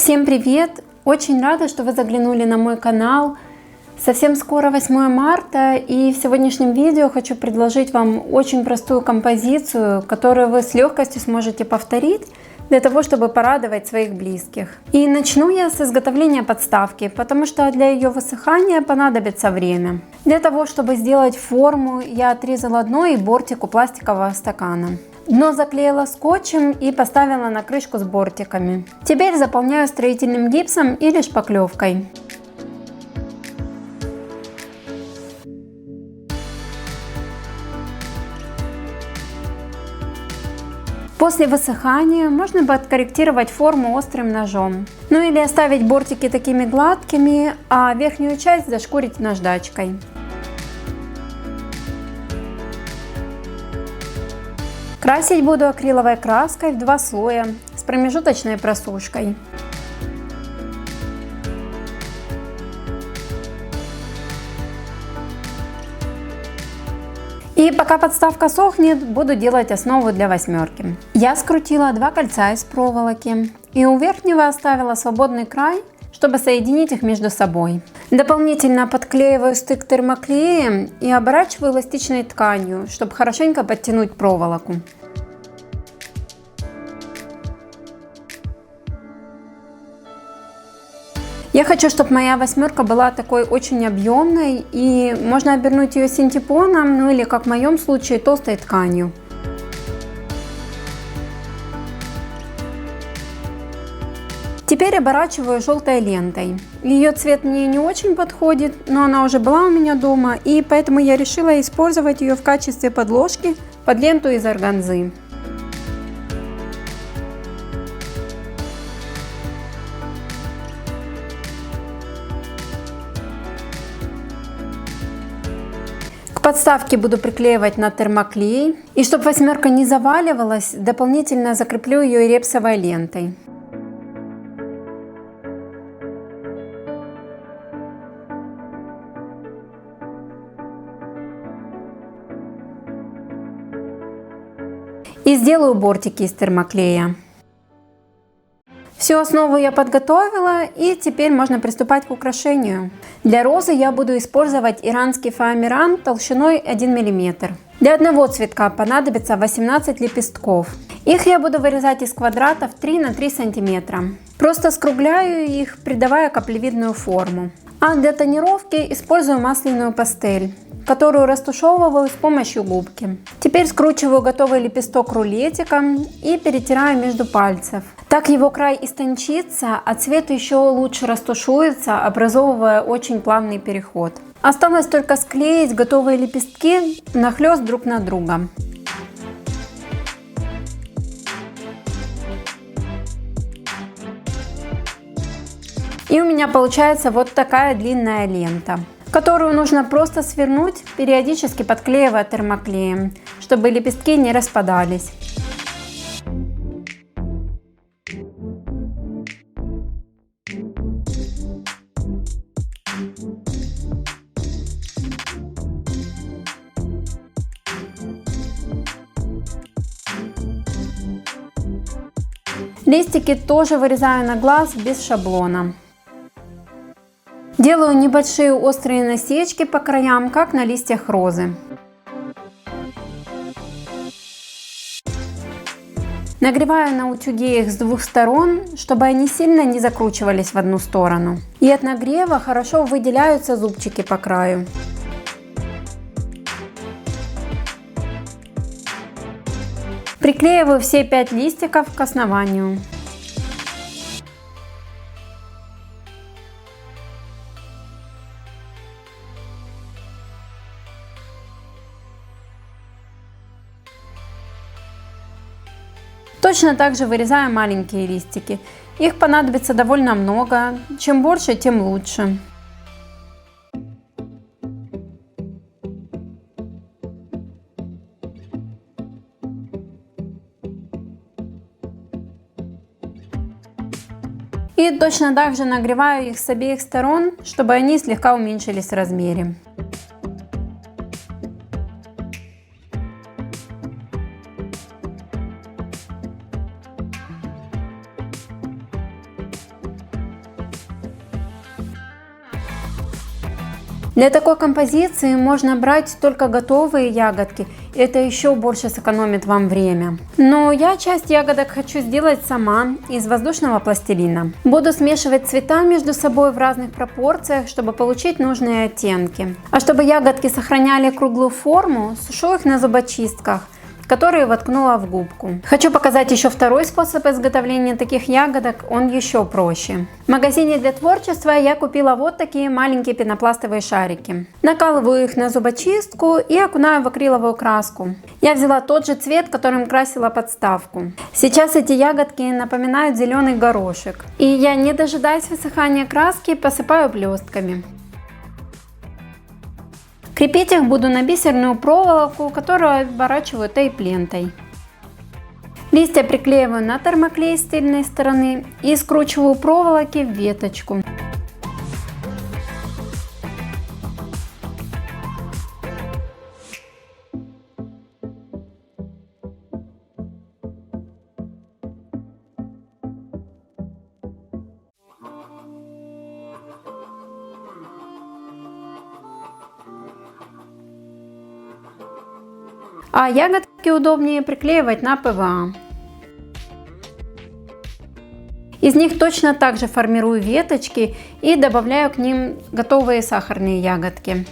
Всем привет! Очень рада, что вы заглянули на мой канал. Совсем скоро 8 марта, и в сегодняшнем видео хочу предложить вам очень простую композицию, которую вы с легкостью сможете повторить для того, чтобы порадовать своих близких. И начну я с изготовления подставки, потому что для ее высыхания понадобится время. Для того, чтобы сделать форму, я отрезала дно и бортик у пластикового стакана. Дно заклеила скотчем и поставила на крышку с бортиками. Теперь заполняю строительным гипсом или шпаклевкой. После высыхания можно подкорректировать форму острым ножом. Ну или оставить бортики такими гладкими, а верхнюю часть зашкурить наждачкой. Красить буду акриловой краской в 2 слоя с промежуточной просушкой. И пока подставка сохнет, буду делать основу для восьмерки. Я скрутила 2 кольца из проволоки и у верхнего оставила свободный край, чтобы соединить их между собой. Дополнительно подклеиваю стык термоклеем и оборачиваю эластичной тканью, чтобы хорошенько подтянуть проволоку. Я хочу, чтобы моя восьмерка была такой очень объемной, и можно обернуть ее синтепоном, ну или, как в моем случае, толстой тканью. Теперь оборачиваю желтой лентой. Ее цвет мне не очень подходит, но она уже была у меня дома, и поэтому я решила использовать ее в качестве подложки под ленту из органзы. К подставке буду приклеивать на термоклей, и чтобы восьмерка не заваливалась, дополнительно закреплю ее репсовой лентой. И сделаю бортики из термоклея. Всю основу я подготовила, и теперь можно приступать к украшению. Для розы я буду использовать иранский фоамиран толщиной 1 мм. Для одного цветка понадобится 18 лепестков. Их я буду вырезать из квадратов 3 на 3 см. Просто скругляю их, придавая каплевидную форму. А для тонировки использую масляную пастель, которую растушевываю с помощью губки. Теперь скручиваю готовый лепесток рулетиком и перетираю между пальцев. Так его край истончится, а цвет еще лучше растушуется, образовывая очень плавный переход. Осталось только склеить готовые лепестки нахлест друг на друга. И у меня получается вот такая длинная лента, которую нужно просто свернуть, периодически подклеивая термоклеем, чтобы лепестки не распадались. Листики тоже вырезаю на глаз без шаблона. Делаю небольшие острые насечки по краям, как на листьях розы. Нагреваю на утюге их с 2 сторон, чтобы они сильно не закручивались в одну сторону. И от нагрева хорошо выделяются зубчики по краю. Приклеиваю все 5 листиков к основанию. Точно так же вырезаю маленькие листики. Их понадобится довольно много. Чем больше, тем лучше. И точно так же нагреваю их с обеих сторон, чтобы они слегка уменьшились в размере. Для такой композиции можно брать только готовые ягодки, это еще больше сэкономит вам время. Но я часть ягодок хочу сделать сама из воздушного пластилина. Буду смешивать цвета между собой в разных пропорциях, чтобы получить нужные оттенки. А чтобы ягодки сохраняли круглую форму, сушу их на зубочистках, которые воткнула в губку. Хочу показать еще второй способ изготовления таких ягодок, он еще проще. В магазине для творчества я купила вот такие маленькие пенопластовые шарики. Накалываю их на зубочистку и окунаю в акриловую краску. Я взяла тот же цвет, которым красила подставку. Сейчас эти ягодки напоминают зеленый горошек. И я, не дожидаясь высыхания краски, посыпаю блестками. Крепить их буду на бисерную проволоку, которую оборачиваю тейп-лентой. Листья приклеиваю на термоклей с тыльной стороны и скручиваю проволоки в веточку. А ягодки удобнее приклеивать на ПВА. Из них точно так же формирую веточки и добавляю к ним готовые сахарные ягодки.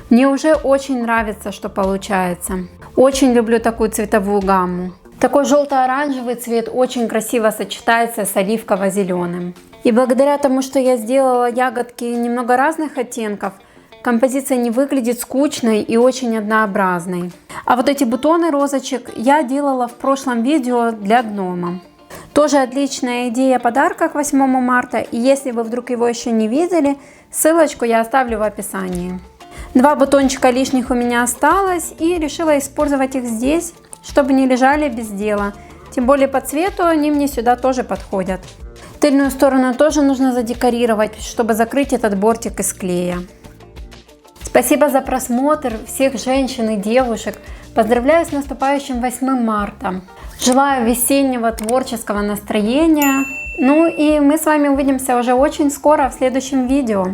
Мне уже очень нравится, что получается. Очень люблю такую цветовую гамму. Такой желто-оранжевый цвет очень красиво сочетается с оливково-зеленым. И благодаря тому, что я сделала ягодки немного разных оттенков, композиция не выглядит скучной и очень однообразной. А вот эти бутоны розочек я делала в прошлом видео для гнома. Тоже отличная идея подарка к 8 марта. И если вы вдруг его еще не видели, ссылочку я оставлю в описании. 2 бутончика лишних у меня осталось, и решила использовать их здесь, чтобы не лежали без дела. Тем более по цвету они мне сюда тоже подходят. Тыльную сторону тоже нужно задекорировать, чтобы закрыть этот бортик из клея. Спасибо за просмотр всех женщин и девушек. Поздравляю с наступающим 8 марта. Желаю весеннего творческого настроения. Ну и мы с вами увидимся уже очень скоро в следующем видео.